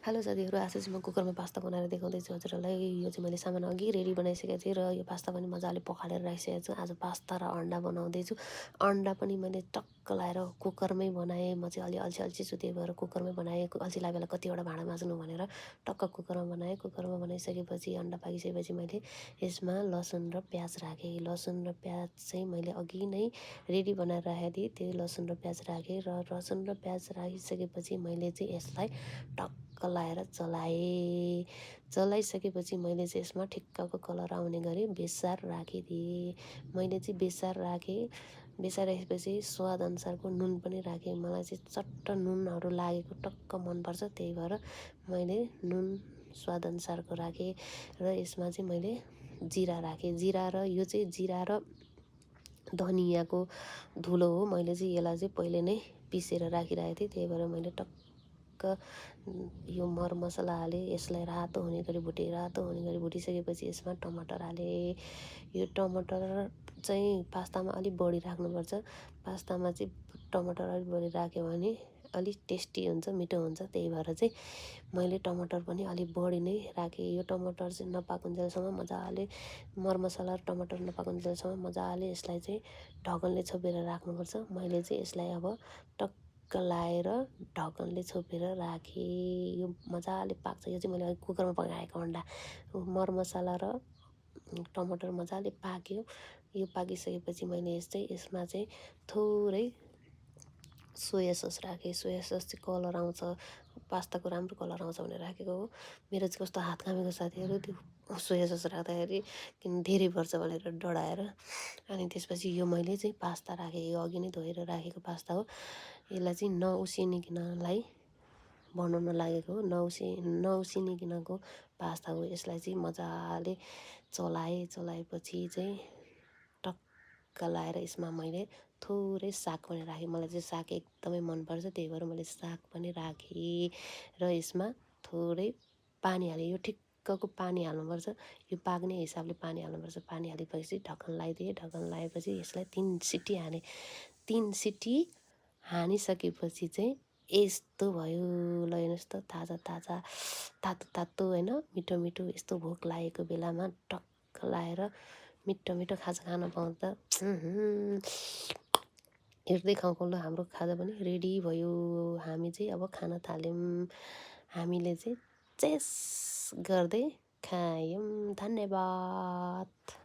Hello साथीहरू, आज चाहिँ म कुकरमा पास्ता बनाएर देखाउँदैछु हजुरहरूलाई। यो चाहिँ मैले सामान अघि रेडी बनाइसकेको थिएँ र यो पास्ता पनि मजाले पखालेर राखिसकेको छु। आज पास्ता र अन्डा बनाउँदैछु। अन्डा पनि मैले टक्क लाएर कुकरमै बनाएँ। म चाहिँ अलि अल्छी छु, त्यही भएर कुकरमै बनाएँ। अल्छी लाग्यो बेला कतिवटा भाँडा माझ्नु भनेर टक्क कुकरमा बनाएँ। कुकरमा बनाइसकेपछि अन्डा पाकिसकेपछि मैले यसमा लसुन र प्याज राखेँ। लसुन र प्याज चाहिँ मैले अघि नै रेडी बनाएर राखेको थिएँ। त्यो लसुन र प्याज राखेँ र लसुन र प्याज राखिसकेपछि मैले चाहिँ यसलाई टक्क लाएर चलाएँ। चलाइसकेपछि मैले चाहिँ यसमा ठिक्कको कलर आउने गरी बेसार राखिदिएँ। मैले चाहिँ बेसार राखेँ। बेसार राखेपछि स्वादअनुसारको नुन पनि राखेँ। मलाई चाहिँ चट्ट नुनहरू लागेको टक्क मनपर्छ, त्यही भएर मैले नुन स्वादअनुसारको राखेँ। र यसमा चाहिँ मैले जिरा राखेँ। जिरा र यो चाहिँ जिरा र धनियाँको धुलो हो। मैले चाहिँ यसलाई चाहिँ पहिले नै पिसेर राखिरहेको थिएँ, त्यही भएर मैले टक्क यो मरमसला हालेँ। यसलाई रातो हुने गरी भुटेँ। रातो हुने गरी भुटिसकेपछि यसमा टमाटर हालेँ। यो टमाटर चाहिँ पास्तामा अलिक बढी राख्नुपर्छ। पास्तामा चाहिँ टमाटर अलिक बढी राख्यो भने अलिक टेस्टी हुन्छ, मिठो हुन्छ। त्यही भएर चाहिँ मैले टमाटर पनि अलिक बढी नै राखेँ। यो टमाटर चाहिँ नपाकुन्जेलसम्म मजाले मरमसला र टमाटर नपाकुन्जेलसम्म मजाले यसलाई चाहिँ ढकनले छोपेर राख्नुपर्छ। मैले चाहिँ यसलाई अब टक्क लाएर ढकनले छोपेर राखेँ। यो मजाले पाक्छ। यो चाहिँ मैले अघि कुकरमा पकाएको अन्डा, मरमसला र टमाटर मजाले पाक्यो। यो पाकिसकेपछि मैले यसमा चाहिँ थोरै सोया सस राखेँ। सोया सस चाहिँ कलर आउँछ, पास्ताको राम्रो कलर आउँछ भनेर राखेको हो। मेरो चाहिँ कस्तो हात कामेको साथीहरू, त्यो सोया सस राख्दाखेरि किन धेरै पर्छ भनेर डढाएर। अनि त्यसपछि यो मैले चाहिँ पास्ता राखेँ। यो अघि नै धोएर राखेको पास्ता हो। यसलाई चाहिँ नउसिनिकनलाई बनाउन लागेको हो। नउसिनिकनको पास्ता हो। यसलाई चाहिँ मजाले चलाएपछि चाहिँ टक्क लाएर यसमा मैले थोरै साग पनि राखेँ। मलाई चाहिँ साग एकदमै मनपर्छ, त्यही भएर मैले साग पनि राखेँ। र यसमा थोरै पानी हालेँ। यो ठिक्कको पानी हाल्नुपर्छ। यो पाक्ने हिसाबले पानी हाल्नुपर्छ। पानी हालेपछि ढक्कन लगाइदिएँ। ढक्कन लगाएपछि यसलाई 3 सिटी हालेँ। 3 सिटी हानिसकेपछि चाहिँ यस्तो भयो। ल हेर्नुहोस् त, तातो होइन, मिठो यस्तो भोक लागेको बेलामा टक्क लाएर मिठो खाजा खान पाउँदा हेर्दै खाउँखौँ। ल हाम्रो खाजा पनि रेडी भयो। हामी चाहिँ अब खान थाल्यौँ। हामीले चाहिँ चेस गर्दै खायौँ। धन्यवाद।